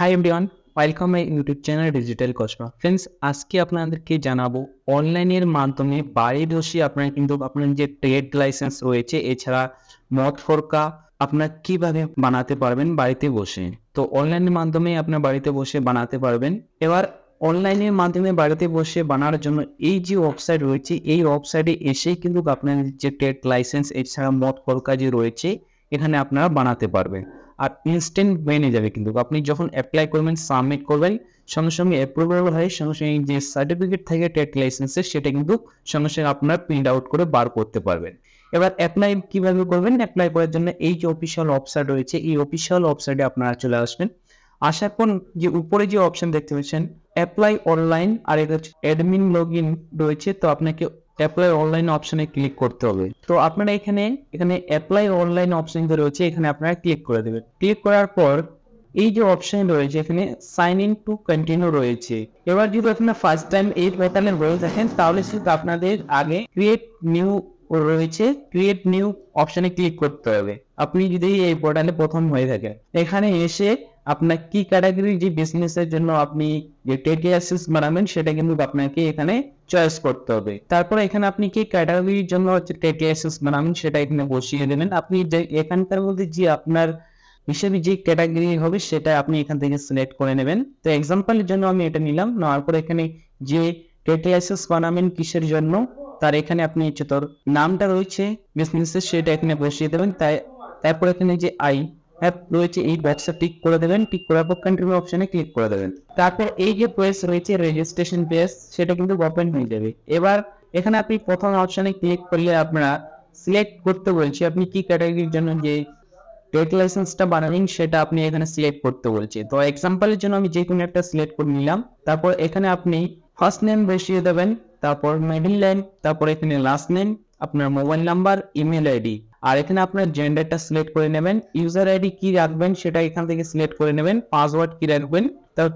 High everyone, welcome my YouTube channel digital কসমা। Friends, আজকে আপনাদেরকে জানাবো অনলাইনের মাধ্যমে বাড়ি বসে আপনারা কিন্তু আপনার যে ট্রেড লাইসেন্স রয়েছে, এছাড়া মদ ফরকা আপনার কিভাবে বানাতে পারবেন বাড়িতে বসে। তো অনলাইনের মাধ্যমে আপনার বাড়িতে বসে বানাতে পারবেন। এবার অনলাইনের মাধ্যমে বাড়িতে বসে বানানোর জন্য এই যে ওয়েবসাইট রয়েছে, এই ওয়েবসাইটে এসেই কিন্তু আপনার যে ট্রেড লাইসেন্স এছাড়া মদ ফরকা যে রয়েছে এখানে আপনারা বানাতে পারবেন। আর ইনস্ট্যান্ট বেনে যাবে, কিন্তু আপনি যখন অ্যাপ্লাই করবেন, সাবমিট করবেন, সঙ্গে সঙ্গে অ্যাপ্রুভেবল হয়, সঙ্গে সঙ্গে যে সার্টিফিকেট থাকে ট্রেড লাইসেন্সের সেটা কিন্তু সঙ্গে সঙ্গে আপনার প্রিন্ট আউট করে বার করতে পারবেন। এবার অ্যাপ্লাই কিভাবে করবেন? অ্যাপ্লাই করার জন্য এই যে অফিসিয়াল ওয়েবসাইট রয়েছে, এই অফিসিয়াল ওয়েবসাইটে আপনারা চলে আসবেন। আসার পর যে উপরে যে অপশন দেখতে পাচ্ছেন অ্যাপ্লাই অনলাইন, আর এটা হচ্ছে অ্যাডমিন লগ ইন রয়েছে, তো আপনাকে অ্যাপ্লাই অনলাইন অপশনে ক্লিক করতে হবে। তো আপনারা এখানে অ্যাপ্লাই অনলাইন অপশন যে রয়েছে এখানে আপনারা ক্লিক করে দেবেন। ক্লিক করার পর এই যে অপশন রয়েছে এখানে সাইন ইন টু কন্টিনিউ রয়েছে। এবার যদি আপনারা ফার্স্ট টাইম এই প্যাটার্নে রয়ে থাকেন তাহলে শুধু আপনাদের আগে ক্রিয়েট নিউ রয়েছে, ক্রিয়েট নিউ অপশনে ক্লিক করতে হবে। আপনি যদি এই পোর্টালে প্রথম হয়ে থাকেন, এখানে এসে আপনার কি ক্যাটাগরি যে বিজনেসের জন্য আপনি যে ট্রেড লাইসেন্স বানাবেন সেটা কিন্তু আপনাকে এখানে চয়েস করতে হবে। তারপরে এখানে আপনি কি ক্যাটাগরির জন্য হচ্ছে ট্রেড লাইসেন্স বানাবেন সেটা এখানে বসিয়ে দেবেন। আপনি যে এখানকার মধ্যে যে আপনার হিসেবে যে ক্যাটাগরি হবে সেটা আপনি এখান থেকে সিলেক্ট করে নেবেন। তো এক্সাম্পলের জন্য আমি এটা নিলাম, নেওয়ার পর এখানে যে ট্রেড লাইসেন্স বানাবেন কিসের জন্য তার এখানে আপনি হচ্ছে তোর নামটা রয়েছে বিজনেসের সেটা এখানে বসিয়ে দেবেন। তারপর এখানে যে আই অ্যাপ রয়েছে এই বক্সে টিক করে দেবেন। টিক করার পর কন্টিনিউ অপশনে ক্লিক করে দেবেন। তারপর এই যে পেজ রয়েছে রেজিস্ট্রেশন পেজ সেটা কিন্তু ওপেন হয়ে যাবে। এবার এখানে আপনি প্রথম অপশনে ক্লিক করলে আপনারা সিলেক্ট করতে বলছে আপনি কি ক্যাটাগরির জন্য যে ট্রেড লাইসেন্সটা বানাবেন সেটা আপনি এখানে সিলেক্ট করতে বলছে। তো এক্সাম্পলের জন্য আমি যে কোনো একটা সিলেক্ট করে নিলাম। তারপর এখানে আপনি ফার্স্ট নেম বসিয়ে দেবেন, তারপর মিডল নেম, তারপর এখানে লাস্ট নেম, আপনার মোবাইল নাম্বার, ইমেল আইডি, আর এখানে আপনার জেন্ডারটা সিলেক্ট করে নেবেন। ইউজার আইডি কি রাখবেন সেটা এখান থেকে সিলেক্ট করে নেবেন। পাসওয়ার্ড কি রাখবেন,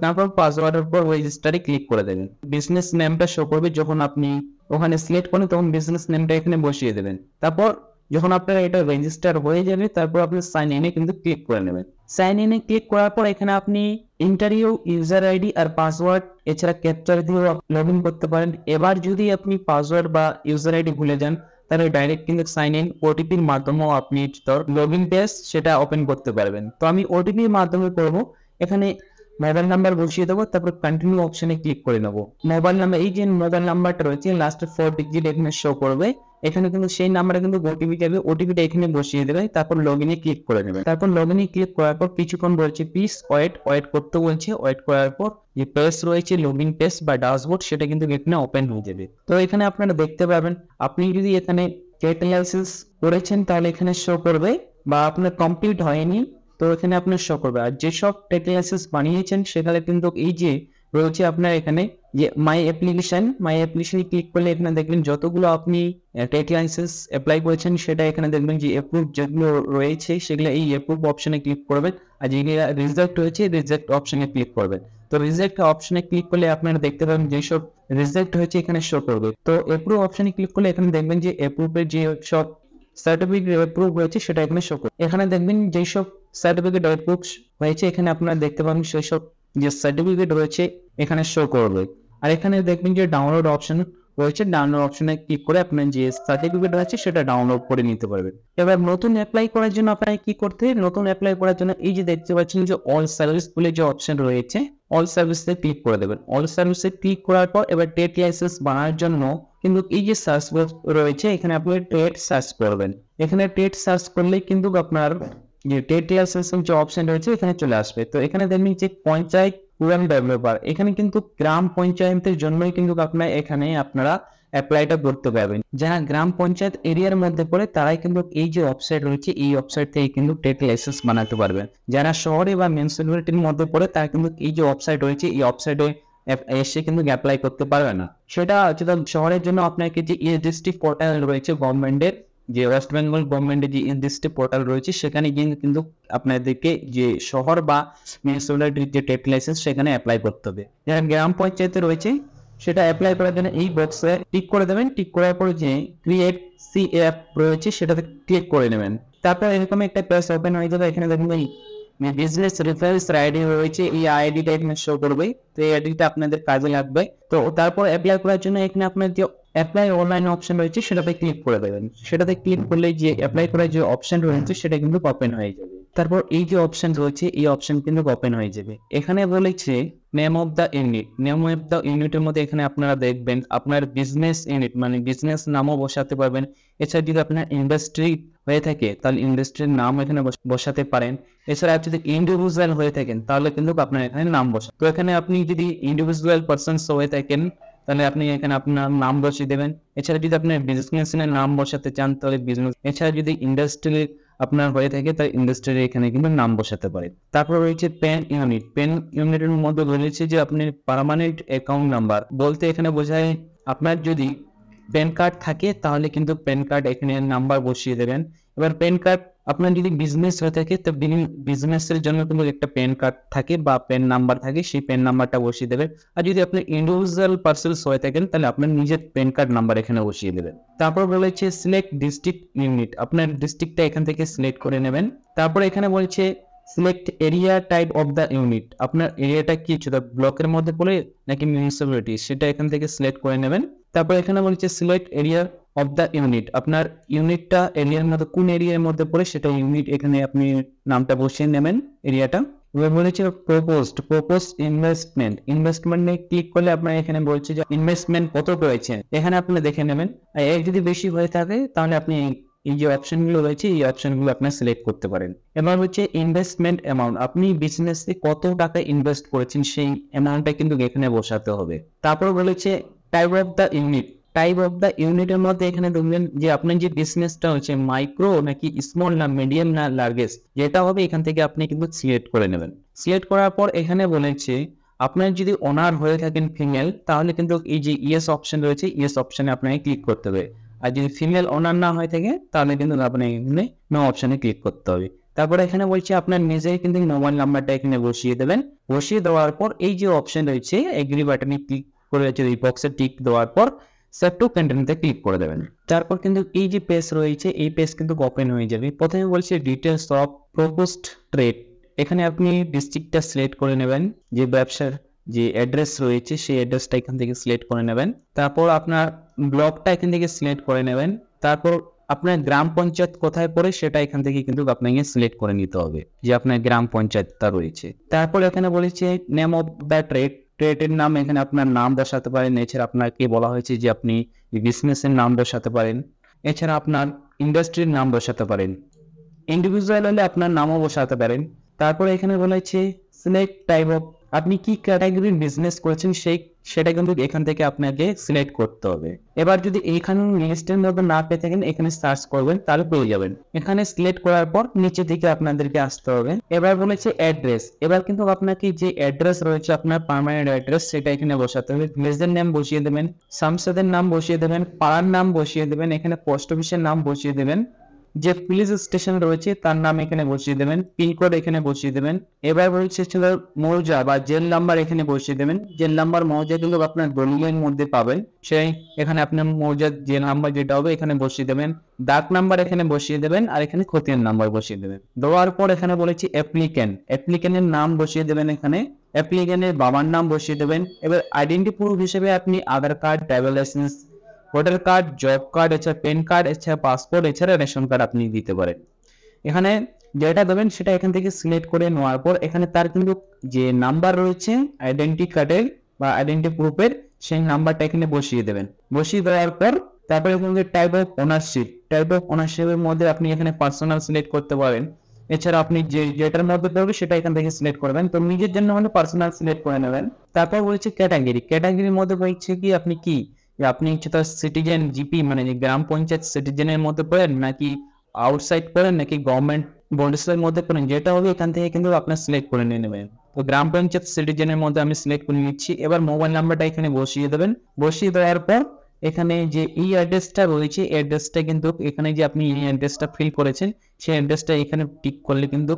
তারপর পাসওয়ার্ডের পর রেজিস্টারে ক্লিক করে দেবেন। বিজনেস নেমটা শো করবে, যখন আপনি ওখানে সিলেক্ট করেন তখন বিজনেস নেমটা এখানে বসিয়ে দেবেন। তারপর যখন আপনার এটা রেজিস্টার হয়ে যাবে তারপর আপনি সাইন ইনে কিন্তু ক্লিক করে নেবেন। সাইন ইনে ক্লিক করার পর এখানে আপনি ইন্টারভিউ ইউজার আইডি আর পাসওয়ার্ড এছাড়া ক্যাপচার দিয়ে লগ ইন করতে পারেন। এবার যদি আপনি পাসওয়ার্ড বা ইউজার আইডি ভুলে যান তাহলে ডাইরেক্ট কিন্তু সাইন ইন ওটিপির মাধ্যমেও আপনি তোর লগ ইন পেজ সেটা ওপেন করতে পারবেন। তো আমি ওটিপির মাধ্যমে করবো। এখানে মোবাইল নাম্বার বসিয়ে দেবো, তারপর কন্টিনিউ অপশনে ক্লিক করে নেবো। মোবাইল নাম্বার, এই যে মোবাইল নাম্বারটা রয়েছে লাস্টের 4 ডিজিট এখানে শো করবে। এখানে কিন্তু সেই নাম্বারে কিন্তু ওটিপি যাবে, ওটিপিটা এখানে বসিয়ে দেবে। তারপর লগ ইনে ক্লিক করে দেবে। তারপর লগ ইনে ক্লিক করার পর কিছুক্ষণ বলছে প্লিজ ওয়েট করতে বলছে। ওয়েট করার পর যে পেজ রয়েছে লগ ইন পেজ বা ড্যাশবোর্ড সেটা কিন্তু এখানে ওপেন হয়ে যাবে। তো এখানে আপনারা দেখতে পাবেন আপনি যদি এখানে ট্রেড লাইসেন্স করেছেন তাহলে এখানে শো করবে, বা আপনার কমপ্লিট হয়নি তো এখানে আপনার শো করবে। আর যেসব ট্রেড লাইসেন্স বানিয়েছেন সেখানে কিন্তু এই যে রয়েছে আপনার এখানে যে মাই অ্যাপ্লিকেশনে ক্লিক করলে এখানে দেখবেন যতগুলো আপনি ট্রেড লাইসেন্স অ্যাপ্লাই করেছেন সেটা এখানে দেখবেন যে অ্যাপ্রুভ যেগুলো রয়েছে সেগুলো এই অ্যাপ্রুভ অপশনে ক্লিক করবেন, আর যেগুলো রিজেক্ট হয়েছে রিজেক্ট অপশনে ক্লিক করবেন। তো রিজেক্ট অপশনে ক্লিক করলে আপনারা দেখতে পাবেন যেসব রিজেক্ট হয়েছে এখানে শো করবে। তো অ্যাপ্রুভ অপশনে ক্লিক করলে এখানে দেখবেন যে অ্যাপ্রুভের যে সব সার্টিফিকেট অ্যাপ্রুভ হয়েছে সেটা এখানে শো করবে। এখানে দেখবেন যেসব সার্টিফিকেট অ্যাপ্রুভ হয়েছে এখানে আপনারা দেখতে পাবেন সেসব যে সার্টিফিকেট রয়েছে এখানে শো করবে। আর এখানে দেখবেন যে ডাউনলোড অপশন রয়েছে, ডাউনলোড অপশনে ক্লিক করে আপনার যে সার্টিফিকেট আছে সেটা ডাউনলোড করে নিতে পারবেন। এবার নতুন অ্যাপ্লাই করার জন্য আপনাকে কি করতে হবে? নতুন অ্যাপ্লাই করার জন্য এই যে দেখতে পাচ্ছেন যে অল সার্ভিস বলে যে অপশন রয়েছে, অল সার্ভিসে ক্লিক করে দেবেন। অল সার্ভিসে ক্লিক করার পর এবার ট্রেড লাইসেন্স বানানোর জন্য কিন্তু এই যে সার্চ রয়েছে এখানে আপনি ট্রেড সার্চ করবেন। এখানে ট্রেড সার্চ করলেই কিন্তু আপনার যে ট্রেড লাইসেন্স যে অপশন রয়েছে এখানে চলে আসবে। তো এখানে দেখবেন যে পঞ্চায়েত রুরাল ডেভেলপার, এখানে কিন্তু গ্রাম পঞ্চায়েতের জন্যই কিন্তু আপনারা অ্যাপ্লাইটা করতে পারবেন। যারা গ্রাম পঞ্চায়েত এরিয়ার মধ্যে পড়ে তারাই কিন্তু এই যে ওয়েবসাইট রয়েছে এই ওয়েবসাইট থেকে কিন্তু ট্রেড লাইসেন্স বানাতে পারবেন। যারা শহরে বা মিউনিসিপ্যালিটির মধ্যে পড়ে তারা কিন্তু এই যে ওয়েবসাইট রয়েছে এই ওয়েবসাইটে এসে কিন্তু অ্যাপ্লাই করতে পারবে না। সেটা শহরের জন্য আপনাকে যে ডিস্ট্রিক্ট পোর্টাল রয়েছে গভর্নমেন্টের, যে ওয়েস্ট বেঙ্গল গভর্নমেন্টের যে ডিস্ট্রিক্ট পোর্টাল রয়েছে সেখানে গিয়ে কিন্তু আপনাদেরকে যে শহর বা মিউনিসিপ্যালিটির যে ট্রেড লাইসেন্স সেখানে অ্যাপ্লাই করতে হবে। যারা গ্রাম পঞ্চায়েতে রয়েছে সেটা অ্যাপ্লাই করার জন্য এই বক্সে টিক করে দেবেন। টিক করার পর যে ক্রিয়েট সিএফ রয়েছে সেটাতে ক্লিক করে নেবেন। তারপর এরকম একটা পেজ ওপেন হয়ে যাবে। এখানে দেখবেন বিজনেস রেফারেন্স আইডি রয়েছে, এই আইডিটা এখানে শো করবে। তো এই আইডিটা আপনাদের কাজে লাগবে। তো তারপর অ্যাপ্লাই করার জন্য এখানে আপনার যে অ্যাপ্লাই অনলাইন অপশন রয়েছে সেটাতে ক্লিক করে দেবেন। সেটাতে ক্লিক করলে যে অ্যাপ্লাই করার যে অপশন রয়েছে সেটা কিন্তু ওপেন হয়ে যাবে। তারপর এই যে অপশন রয়েছে এই অপশন কিন্তু ওপেন হয়ে যাবে। এখানে বলেছে name of the unit. Name of the ইউনিটের মধ্যে এখানে আপনারা দেখবেন আপনার বিজনেস ইউনিট মানে বিজনেস নামও বসাতে পারবেন। এছাড়া যদি আপনার ইন্ডাস্ট্রি হয়ে থাকে তাহলে ইন্ডাস্ট্রির নাম এখানে বসাতে পারেন। এছাড়া যদি ইন্ডিভিজুয়াল হয়ে থাকেন তাহলে কিন্তু আপনার এখানে নাম বসা। তো এখানে আপনি যদি ইন্ডিভিজুয়াল পারসনস হয়ে থাকেন তাহলে আপনি এখানে আপনার নাম বসিয়ে দেবেন। এছাড়া যদি আপনার বিজনেসের নাম বসাতে চান তাহলে বিজনেস, এছাড়া যদি ইন্ডাস্ট্রি আপনার হয়ে থাকে তাহলে ইন্ডাস্ট্রির এখানে কিন্তু নাম বসাতে পারেন। তারপর রয়েছে পেন ইউনিট। পেন ইউনিটের মধ্যে রয়েছে যে আপনি পার্মানেন্ট অ্যাকাউন্ট নাম্বার বলতে এখানে বোঝায় আপনার যদি প্যান কার্ড থাকে তাহলে কিন্তু প্যান কার্ড এখানে নাম্বার বসিয়ে দেবেন। এবার প্যান কার্ড আপনার যদি বিজনেস হয়ে থাকে তো বিজনেসের জন্য কিন্তু একটা প্যান কার্ড থাকে বা প্যান নাম্বার থাকে, সেই প্যান নাম্বারটা বসিয়ে দেবেন। আর যদি আপনি ইন্ডিভিজুয়াল পার্সনস হয়ে থাকেন তাহলে আপনার নিজের প্যান কার্ড নাম্বার এখানে বসিয়ে দেবেন। তারপর বলেছে সিলেক্ট ডিস্ট্রিক্ট ইউনিট। আপনার ডিস্ট্রিক্টটা এখান থেকে সিলেক্ট করে নেবেন। তারপর এখানে বলছে select area type of the unit. আপনার এরিয়াটা কি সেটা ব্লকের মধ্যে পড়ে নাকি মিউনিসিপ্যালিটি সেটা এখান থেকে সিলেক্ট করে নেবেন। তারপর এখানে বলছে select area of the unit. আপনার ইউনিটটা এরিয়ার মধ্যে কোন এরিয়ার মধ্যে পড়ে সেটা ইউনিট এখানে আপনি নামটা বসিয়ে নেবেন এরিয়াটা। এবার বলেছে প্রপোজ ইনভেস্টমেন্ট। ইনভেস্টমেন্টে ক্লিক করলে আপনার এখানে বলছে যে ইনভেস্টমেন্ট কত রয়েছে এখানে আপনি দেখে নেবেন। আর এর যদি বেশি হয়ে থাকে তাহলে আপনি এই যে অপশনগুলো রয়েছে এই অপশনগুলো আপনি সিলেক্ট করতে পারেন। এবার হচ্ছে ইনভেস্টমেন্ট অ্যামাউন্ট। আপনি বিজনেসে কত টাকা ইনভেস্ট করেছেন সেই অ্যামাউন্টটা কিন্তু এখানে বসাতে হবে। তারপর বলেছে type of the unit. Type of the ইউনিটের মধ্যে এখানে দেখবেন যে আপনার যে বিজনেসটা হচ্ছে মাইক্রো নাকি স্মল না মিডিয়াম না লার্জেস্ট যেটা হবে এখান থেকে আপনি কিন্তু সিলেক্ট করে নেবেন। সিলেক্ট করার পর এখানে বলেছে আপনার যদি ওনার হয়ে থাকেন ফিমেল তাহলে কিন্তু এই যে ইয়েস অপশন রয়েছে ইয়েস অপশনে আপনাকে ক্লিক করতে হবে। আর যদি ফিমেল ওনার না হয়ে থাকে তাহলে কিন্তু আপনাকে এখানে নো অপশনে ক্লিক করতে হবে। তারপরে এখানে বলছে আপনার নিজেই কিন্তু মোবাইল নাম্বারটা এখানে বসিয়ে দেবেন। বসিয়ে দেওয়ার পর এই যে অপশন রয়েছে এগ্রি বাটনে ক্লিক করে এই বক্সে টিক দেওয়ার পর সেভ টু কন্টিনিউতে ক্লিক করে দেবেন। তারপর কিন্তু এই যে পেজ রয়েছে এই পেজ কিন্তু ওপেন হয়ে যাবে। প্রথমে বলছে ডিটেলস অফ প্রপোজড ট্রেড। এখানে আপনি ডিস্ট্রিক্টটা সিলেক্ট করে নেবেন, যে ব্যবসার যে অ্যাড্রেস রয়েছে সেই অ্যাড্রেসটা এখান থেকে সিলেক্ট করে নেবেন। তারপর আপনার ব্লকটা এখান থেকে সিলেক্ট করে নেবেন। তারপর আপনার গ্রাম পঞ্চায়েত কোথায় পড়ে সেটা এখান থেকে কিন্তু আপনাকে সিলেক্ট করে নিতে হবে যে আপনার গ্রাম পঞ্চায়েতটা রয়েছে। তারপর এখানে বলেছে নেম অফ দ্য ট্রেড। ট্রেডের নাম এখানে আপনার নাম বসাতে পারেন। এছাড়া আপনাকে বলা হয়েছে যে আপনি বিজনেসের নাম বসাতে পারেন। এছাড়া আপনার ইন্ডাস্ট্রির নাম বসাতে পারেন। ইন্ডিভিজুয়াল হলে আপনার নামও বসাতে পারেন। তারপরে এখানে বলেছে সিলেক্ট টাইপ অফ। আপনি কি ক্যাটাগরির বিজনেস করেছেন সেটা কিন্তু এখান থেকে আপনাকে সিলেক্ট করতে হবে। এবার যদি এখানে লিস্টের মধ্যে না পেয়ে থাকেন এখানে সার্চ করবেন তাহলে পেয়ে যাবেন। এখানে সিলেক্ট করার পর নিচে দিকে আপনাদেরকে আসতে হবে। এবার বলেছে অ্যাড্রেস। এবার কিন্তু আপনাকে যে অ্যাড্রেস রয়েছে আপনার পার্মানেন্ট অ্যাড্রেস সেটা এখানে বসাতে হবে। ভিলেজের নাম বসিয়ে দেবেন, সামসাদের নাম বসিয়ে দেবেন, পাড়ার নাম বসিয়ে দেবেন, এখানে পোস্ট অফিসের নাম বসিয়ে দেবেন, যে পুলিশ স্টেশন রয়েছে তার নাম এখানে বসিয়ে দেবেন, পিনকোড এখানে বসিয়ে দেবেন। এবার বলছে মৌজা বা জেল নাম্বার এখানে বসিয়ে দেবেন। জেল নাম্বার মৌজা কিন্তু আপনার দলিলের মধ্যে পাবেন, সেই এখানে আপনার মৌজার জেল নাম্বার যেটা হবে এখানে বসিয়ে দেবেন। ডাক নাম্বার এখানে বসিয়ে দেবেন আর এখানে খতিয়ান নাম্বার বসিয়ে দেবেন। দেওয়ার পর এখানে বলেছি অ্যাপ্লিক্যান্টের নাম বসিয়ে দেবেন। এখানে অ্যাপ্লিক্যান্টের বাবার নাম বসিয়ে দেবেন। এবার আইডেন্টি প্রুফ হিসেবে আপনি Aadhaar card, driving licence, voter card, job card, এছাড়া পেন কার্ড, এছাড়া পাসপোর্ট, এছাড়া রেশন কার্ড আপনি দিতে পারেন। এখানে যেটা দেবেন সেটা এখান থেকে সিলেক্ট করে নেওয়ার পর এখানে তার কিন্তু যে নাম্বার রয়েছে আইডেন্টি কার্ডের বা আইডেন্টি প্রুফের সেই নাম্বারটা এখানে বসিয়ে দেবেন। বসিয়ে দেওয়ার পর তারপরে type of ownership. Type of ওনারশিপের মধ্যে আপনি এখানে পার্সোনাল সিলেক্ট করতে পারেন। এছাড়া আপনি যেটার মধ্যে পড়বে সেটা এখান থেকে সিলেক্ট করবেন। তো নিজের জন্য হলে পার্সোনাল সিলেক্ট করে নেবেন। তারপর বলছে ক্যাটাগরির মধ্যে বলছে কি আপনি কি আপনি হচ্ছে তার সিটিজেন জিপি মানে গ্রাম পঞ্চায়েত সিটিজেনের মধ্যে পড়েন নাকি আউটসাইড করেন নাকি গভর্নমেন্ট বডিসের মধ্যে করেন, যেটা হবে এখান থেকে কিন্তু আপনার সিলেক্ট করে নিয়ে নেবেন। তো গ্রাম পঞ্চায়েত সিটিজেনের মধ্যে আমি সিলেক্ট করে নিচ্ছি। এবার মোবাইল নাম্বারটা এখানে বসিয়ে দেবেন। বসিয়ে দেওয়ার পর এখানে যে এই অ্যাড্রেসটা রয়েছে অ্যাড্রেসটা কিন্তু এখানে যে আপনি এই অ্যাড্রেসটা ফিল করেছেন সেই অ্যাড্রেসটা এখানে টিক করলে কিন্তু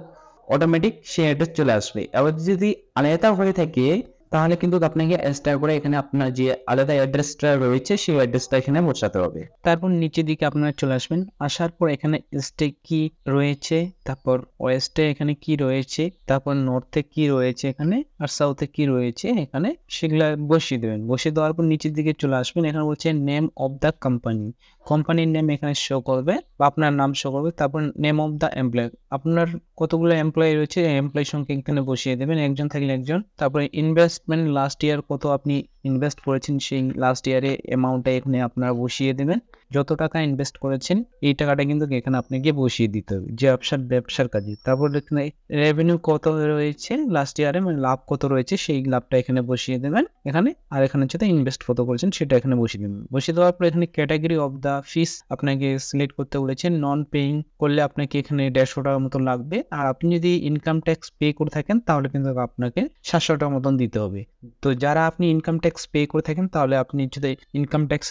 অটোমেটিক সেই অ্যাড্রেস চলে আসবে। আবার যদি আলাদা হয়ে থাকে তাহলে কিন্তু আপনাকে এক্সট্রা করে এখানে আপনার যে আলাদা অ্যাড্রেসটা রয়েছে সেই অ্যাড্রেসটা এখানে বসাতে হবে। তারপর নিচের দিকে আপনারা চলে আসবেন, আসার পর এখানে ইস্টে কি রয়েছে, তারপর ওয়েস্টে এখানে কি রয়েছে, তারপর নর্থে কি রয়েছে এখানে, আর সাউথে কি রয়েছে এখানে, সেগুলা বসিয়ে দেবেন। বসিয়ে দেওয়ার পর নিচের দিকে চলে আসবেন, এখানে বলছে নেম অফ দ্য কোম্পানি, কোম্পানির নেম এখানে শো করবে বা আপনার নাম শো করবে। তারপর নেম অফ দ্য এমপ্লয়, আপনার কতগুলো এমপ্লয়ি রয়েছে এমপ্লয়ি সংখ্যা এখানে বসিয়ে দেবেন, একজন থাকলে একজন। তারপরে ইনভেস্টমেন্ট লাস্ট ইয়ার কত আপনি ইনভেস্ট করেছেন সেই লাস্ট ইয়ারে অ্যামাউন্টটা এখানে আপনারা বসিয়ে দেবেন। যত টাকা ইনভেস্ট করেছেন এই টাকাটা কিন্তু এখানে আপনাকে বসিয়ে দিতে হবে যে ব্যবসার কাজে। তারপর এখানে রেভিনিউ কত রয়েছে লাস্ট ইয়ারে, মানে লাভ কত রয়েছে সেই লাভটা এখানে বসিয়ে দেবেন এখানে। আর এখানে হচ্ছে ইনভেস্ট কত করেছেন সেটা এখানে বসিয়ে দেবেন। বসিয়ে দেওয়ার পর এখানে ক্যাটাগরি অফ দ্য ফিস আপনাকে সিলেক্ট করতে বলেছেন। নন পেইং করলে আপনাকে এখানে 150 টাকার মতো লাগবে, আর আপনি যদি ইনকাম ট্যাক্স পে করে থাকেন তাহলে কিন্তু আপনাকে 700 টাকার মতন দিতে হবে। তো যারা আপনি ইনকাম ট্যাক্স পে করে থাকেন তাহলে আপনি যদি ইনকাম ট্যাক্স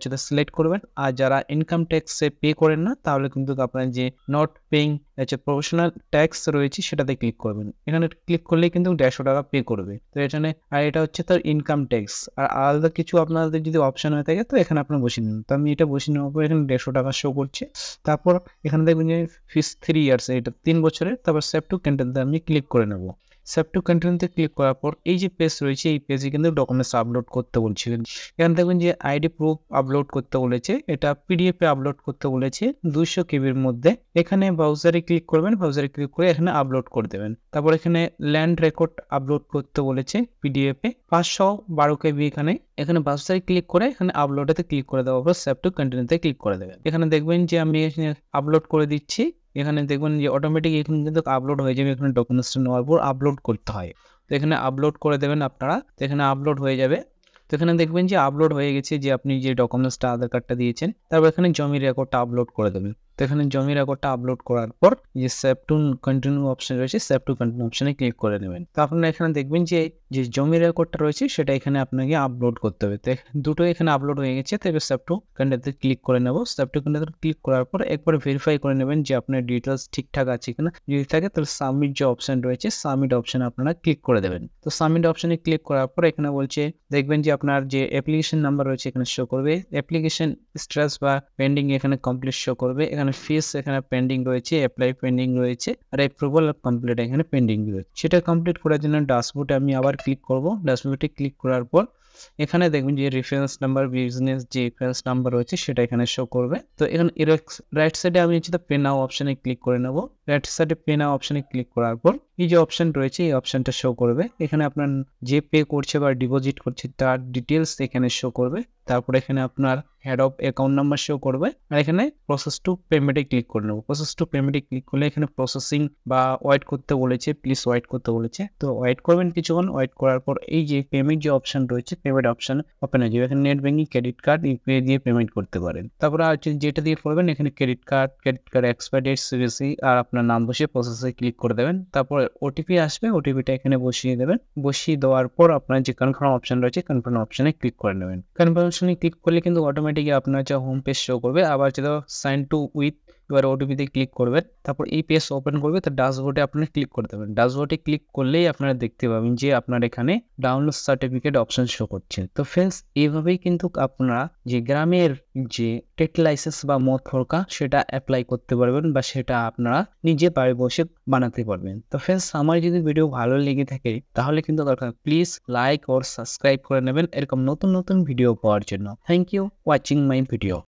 যদি সিলেক্ট করবেন, আর যারা ইনকাম ট্যাক্স পে করেন না তাহলে কিন্তু আপনার যে নট পেইং প্রফেশনাল ট্যাক্স রয়েছে সেটাতে ক্লিক করবেন। এখানে ক্লিক করলেই কিন্তু 150 টাকা পে করবে। তো এখানে আর এটা হচ্ছে তার ইনকাম ট্যাক্স, আর আলাদা কিছু আপনাদের যদি অপশন হয়ে থাকে তো এখানে আপনার বসিয়ে নিন। তো আমি এটা বসিয়ে নেওয়ার পর এখানে 150 টাকা শো করছে। তারপর এখানে দেখবেন যে ফিস 3 ইয়ার্স, এটা 3 বছরের। তারপর সেভ টু কন্টিনিউতে আমি ক্লিক করে নেব। সেভ টু কন্টিনিউতে ক্লিক করার পর এই যে পেজ রয়েছে এই পেজে কিন্তু ডকুমেন্টস আপলোড করতে বলছিলেন। এখানে দেখবেন যে আইডি প্রুফ আপলোড করতে বলেছে, এটা পিডিএফে আপলোড করতে বলেছে 200 কেবির মধ্যে। এখানে ব্রাউজারে ক্লিক করবেন, ব্রাউজারে ক্লিক করে এখানে আপলোড করে দেবেন। তারপর এখানে ল্যান্ড রেকর্ড আপলোড করতে বলেছে পিডিএফে 512 কেবি। এখানে ব্রাউজারে ক্লিক করে এখানে আপলোডেতে ক্লিক করে দেওয়ার পর সেভ টু কন্টিনিউতে ক্লিক করে দেবেন। এখানে দেখবেন যে আমি এখানে আপলোড করে দিচ্ছি। এখানে দেখবেন যে অটোমেটিক এখানে কিন্তু আপলোড হয়ে যাবে। এখানে ডকুমেন্টসটা নেওয়ার পর আপলোড করতে হয়, তো এখানে আপলোড করে দেবেন আপনারা। তো এখানে আপলোড হয়ে যাবে। তো এখানে দেখবেন যে আপলোড হয়ে গেছে, যে আপনি যে ডকুমেন্টসটা আধার কার্ডটা দিয়েছেন। তারপর এখানে জমির রেকর্ডটা আপলোড করে দেবেন। তো এখানে জমি রেকর্ডটা আপলোড করার পর যে সেভ টু কন্টিনিউ অপশন রয়েছে, সেভ টু কন্টিনিউ অপশনে ক্লিক করে নেবেন। তো আপনারা এখানে দেখবেন যে জমি রেকর্ডটা রয়েছে সেটা এখানে আপনাকে আপলোড করতে হবে। তো দুটো এখানে আপলোড হয়ে গেছে। তো এবার সেভ টু কন্টিনিউতে ক্লিক করে নেব। সেভ টু কন্টিনিউতে ক্লিক করার পর একবার ভেরিফাই করে নেবেন যে আপনার ডিটেলস ঠিকঠাক আছে কিনা। যদি থাকে তাহলে সাবমিট যে অপশন রয়েছে সাবমিট অপশনে আপনারা ক্লিক করে দেবেন। তো সাবমিট অপশনে ক্লিক করার পর এখানে বলছে দেখবেন যে আপনার যে অ্যাপ্লিকেশন নাম্বার রয়েছে এখানে শো করবে, অ্যাপ্লিকেশন স্ট্যাটাস বা পেন্ডিং এখানে কমপ্লিট শো করবে, এখানে ফিস এখানে পেন্ডিং রয়েছে, অ্যাপ্লাই পেন্ডিং রয়েছে, আর অ্যাপ্রুভাল কমপ্লিট এখানে পেন্ডিং রয়েছে। সেটা কমপ্লিট করার জন্য ড্যাশবোর্ডে আমি আবার ক্লিক করব। ড্যাশবোর্ডে ক্লিক করার পর এখানে দেখবেন যে রেফারেন্স নাম্বার, বিজনেস যে রেফারেন্স নাম্বার রয়েছে সেটা এখানে শো করবে। তো এখানে রাইট সাইডে আমি হচ্ছে পে নাও অপশনে ক্লিক করে নেব। রাইট সাইডে পে নাও অপশনে ক্লিক করার পর এই যে অপশন রয়েছে এই অপশনটা শো করবে। এখানে আপনার যে পে করছে বা ডিপোজিট করছে তার ডিটেলস এখানে শো করবে। তারপর এখানে আপনার head of account number show করবে, আর এখানে প্রসেস টু পেমেন্টে ক্লিক করে নেব। প্রসেস টু পেমেন্টে ক্লিক করলে এখানে প্রসেসিং বা ওয়েট করতে বলেছে, প্লিজ ওয়েট করতে বলেছে। তো ওয়েট করবেন কিছুক্ষণ। ওয়েট করার পর এই যে পেমেন্ট যে অপশন রয়েছে পেমেন্ট অপশন ওপেন হয়ে যাবে। এখানে net banking, credit card, UPI দিয়ে পেমেন্ট করতে পারেন। তারপর যেটা দিয়ে করবেন এখানে credit card expire date, CVC আর আপনার নাম বসিয়ে প্রসেসে ক্লিক করে দেবেন। তারপর ওটিপি আসবে, ওটিপিটা এখানে বসিয়ে দেবেন। বসিয়ে দেওয়ার পর আপনার যে কনফার্ম অপশন রয়েছে কনফার্ম অপশনে ক্লিক করে নেবেন। কনফার্ম অপশনে ক্লিক করলে কিন্তু অটোমেটিকলি আপনার যে হোম পেজ শো করবে। আবার যেটা সাইন টু উইথ এবার ওটিপিতে ক্লিক করবেন। তারপর এই পেজ ওপেন করবে, তো ড্যাশবোর্ডে আপনারা ক্লিক করে দেবেন। ড্যাশবোর্ডে ক্লিক করলেই আপনারা দেখতে পাবেন যে আপনার এখানে ডাউনলোড সার্টিফিকেট অপশন শো করছে। তো ফ্রেন্ডস এইভাবেই কিন্তু আপনারা যে গ্রামের যে ট্রেড লাইসেন্স বা মদ ফরকা সেটা অ্যাপ্লাই করতে পারবেন বা সেটা আপনারা নিজে বাড়ি বসে বানাতে পারবেন। তো ফ্রেন্ডস আমার যদি ভিডিও ভালো লেগে থাকে তাহলে কিন্তু দরকার প্লিজ লাইক ও সাবস্ক্রাইব করে নেবেন এরকম নতুন নতুন ভিডিও পাওয়ার জন্য। Thank you watching my video.